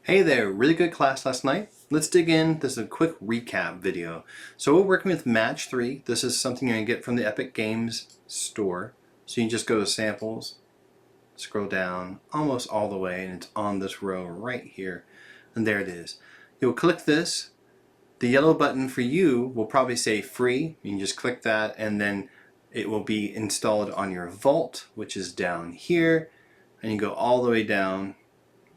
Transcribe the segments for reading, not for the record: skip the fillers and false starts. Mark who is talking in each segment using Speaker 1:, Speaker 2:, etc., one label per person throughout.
Speaker 1: Hey there, really good class last night. Let's dig in. This is a quick recap video. So we're working with Match 3. This is something you're going to get from the Epic Games store. So you can just go to Samples, scroll down almost all the way, and it's on this row right here. And there it is. You'll click this. The yellow button for you will probably say free. You can just click that and then it will be installed on your Vault, which is down here. And you go all the way down.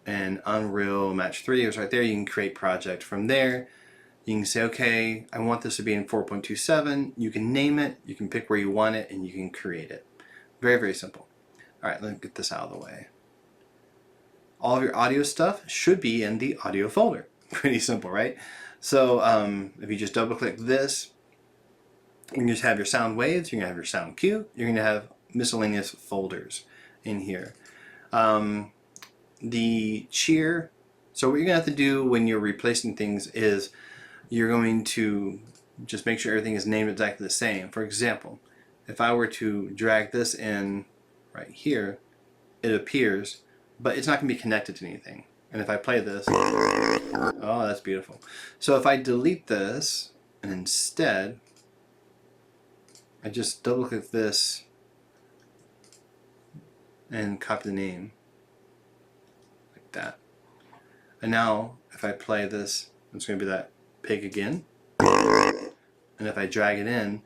Speaker 1: And Unreal Match 3 is right there. You can create project from there. You can say, okay, I want this to be in 4.27. You can name it, you can pick where you want it, and you can create it. Very, very simple. All right, let's get this out of the way. All of your audio stuff should be in the audio folder. Pretty simple, right? So if you just double click this, you can just have your sound waves, you're gonna have your sound cue, you're gonna have miscellaneous folders in here. The cheer, so what you're gonna have to do when you're replacing things is you're going to just make sure everything is named exactly the same. For example, if I were to drag this in right here, it appears, but it's not gonna be connected to anything. And if I play this, oh, that's beautiful. So if I delete this and instead I just double click this and copy the name like that. And now if I play this, it's going to be that pig again. And if I drag it in,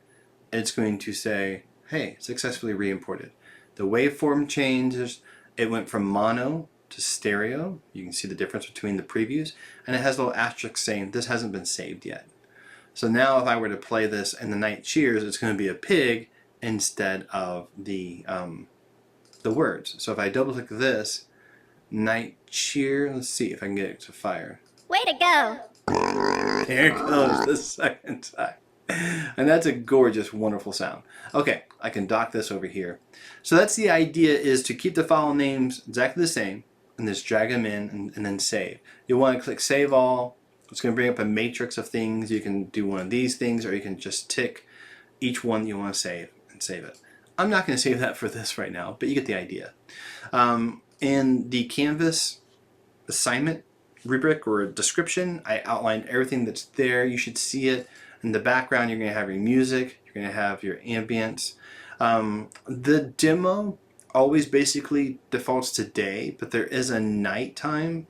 Speaker 1: it's going to say, hey, successfully re-imported. The waveform changes. It went from mono to stereo. You can see the difference between the previews. And it has a little asterisk saying this hasn't been saved yet. So now if I were to play this in the night cheers, it's going to be a pig instead of the words. So if I double click this, night cheer, let's see if I can get it to fire.
Speaker 2: Way to go!
Speaker 1: There it goes the second time. And that's a gorgeous, wonderful sound. Okay, I can dock this over here. So that's the idea, is to keep the file names exactly the same and just drag them in and then save. You'll want to click Save All. It's going to bring up a matrix of things. You can do one of these things, or you can just tick each one that you want to save and save it. I'm not going to save that for this right now, but you get the idea. In the Canvas assignment rubric or description, I outlined everything that's there. You should see it. In the background, you're going to have your music. You're going to have your ambience. The demo always basically defaults to day, but there is a nighttime.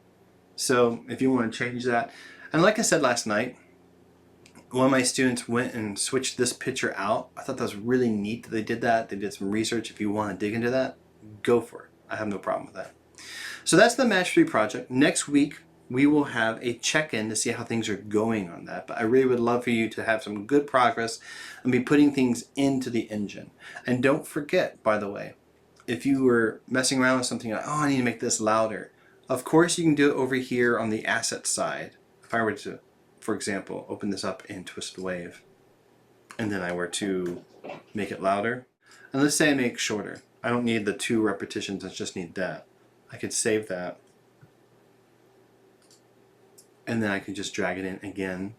Speaker 1: So if you want to change that. And like I said last night, one of my students went and switched this picture out. I thought that was really neat that they did that. They did some research. If you want to dig into that, go for it. I have no problem with that. So that's the Match 3 project. Next week, we will have a check-in to see how things are going on that. But I really would love for you to have some good progress and be putting things into the engine. And don't forget, by the way, if you were messing around with something like, oh, I need to make this louder. Of course, you can do it over here on the asset side. If I were to, for example, open this up in Twisted Wave, and then I were to make it louder, and let's say I make it shorter. I don't need the 2 repetitions, I just need that. I could save that, and then I could just drag it in again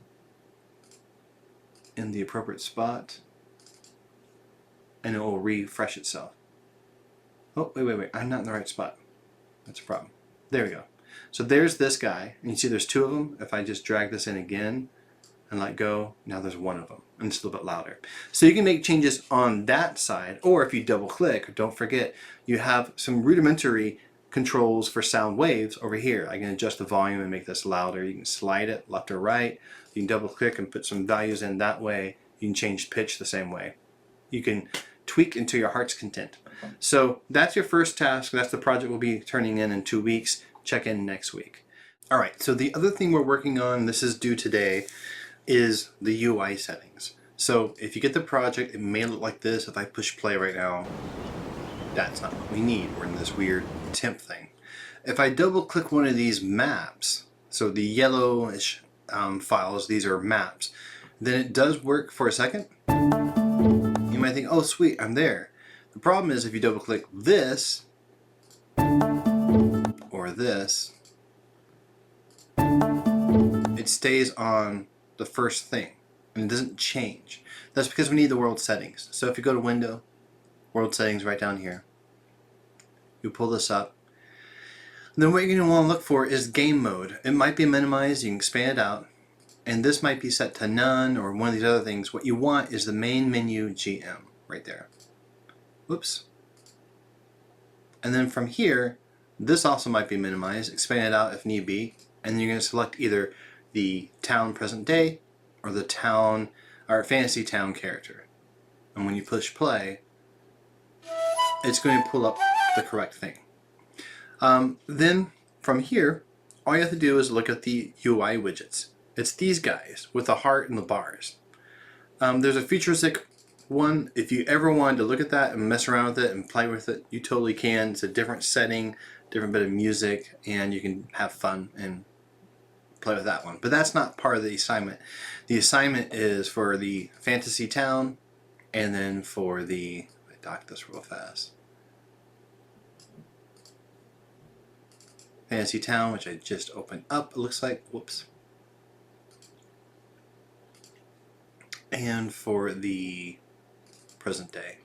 Speaker 1: in the appropriate spot, and it will refresh itself. Oh, wait, I'm not in the right spot. That's a problem. There we go. So there's this guy, and you see there's 2 of them. If I just drag this in again and let go, now there's 1 of them, and it's a little bit louder. So you can make changes on that side, or if you double click, don't forget, you have some rudimentary controls for sound waves over here. I can adjust the volume and make this louder. You can slide it left or right. You can double click and put some values in that way. You can change pitch the same way. You can tweak into your heart's content. So that's your first task. That's the project we'll be turning in 2 weeks. Check in next week. All right, so the other thing we're working on, this is due today, is the UI settings. So if you get the project, it may look like this. If I push play right now, that's not what we need. We're in this weird temp thing. If I double click one of these maps, so the yellowish files, these are maps, then it does work for a second. You might think, oh sweet, I'm there. The problem is if you double click this, or this, it stays on the first thing and it doesn't change. That's because we need the world settings. So if you go to Window, World Settings right down here, you pull this up. Then what you're going to want to look for is game mode. It might be minimized, you can expand it out, and this might be set to none or one of these other things. What you want is the main menu GM right there. Whoops. And then from here, this also might be minimized, expand it out if need be, and then you're going to select either the town present day or the town or fantasy town character. And when you push play, it's going to pull up the correct thing. Then from here, all you have to do is look at the UI widgets. It's these guys with the heart and the bars. There's a futuristic one. If you ever wanted to look at that and mess around with it and play with it, you totally can. It's a different setting, different bit of music, and you can have fun and play with that one. But that's not part of the assignment. The assignment is for the fantasy town, and then for the, let me dock this real fast. Fantasy town, which I just opened up, it looks like, whoops. And for the present day.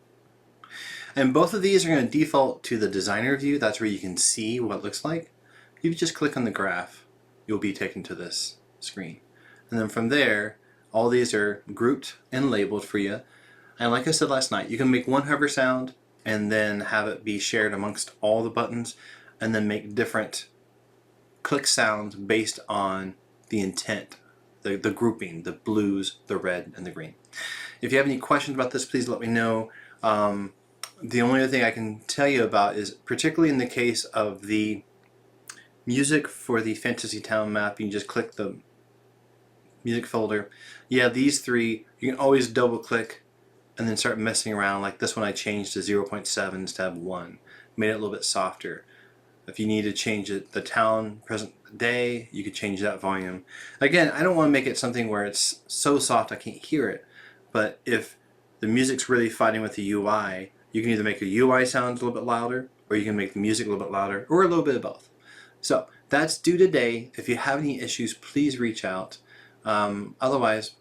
Speaker 1: And both of these are going to default to the designer view. That's where you can see what it looks like. If you just click on the graph, you'll be taken to this screen. And then from there, all these are grouped and labeled for you. And like I said last night, you can make one hover sound and then have it be shared amongst all the buttons, and then make different click sounds based on the intent, the grouping, the blues, the red, and the green. If you have any questions about this, please let me know. The only other thing I can tell you about is, particularly in the case of the music for the Fantasy Town map, you can just click the music folder. Yeah, these three, you can always double click and then start messing around. Like this one I changed to 0.7 instead of 1. Made it a little bit softer. If you need to change it, the town present day, you could change that volume. Again, I don't want to make it something where it's so soft I can't hear it. But if the music's really fighting with the UI, you can either make the UI sound a little bit louder, or you can make the music a little bit louder, or a little bit of both. So that's due today. If you have any issues, please reach out. Otherwise,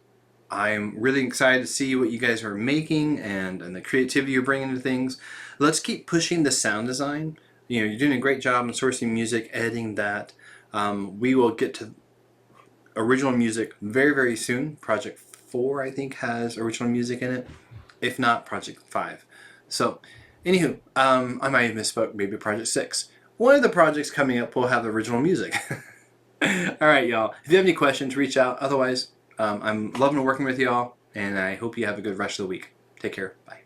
Speaker 1: I'm really excited to see what you guys are making and the creativity you're bringing to things. Let's keep pushing the sound design. You know, you're doing a great job in sourcing music, editing that. We will get to original music very, very soon. Project 4, I think, has original music in it. If not, Project 5. So, anywho, I might have misspoke, maybe Project 6. One of the projects coming up will have original music. Alright, y'all. If you have any questions, reach out. Otherwise, I'm loving working with y'all, and I hope you have a good rest of the week. Take care. Bye.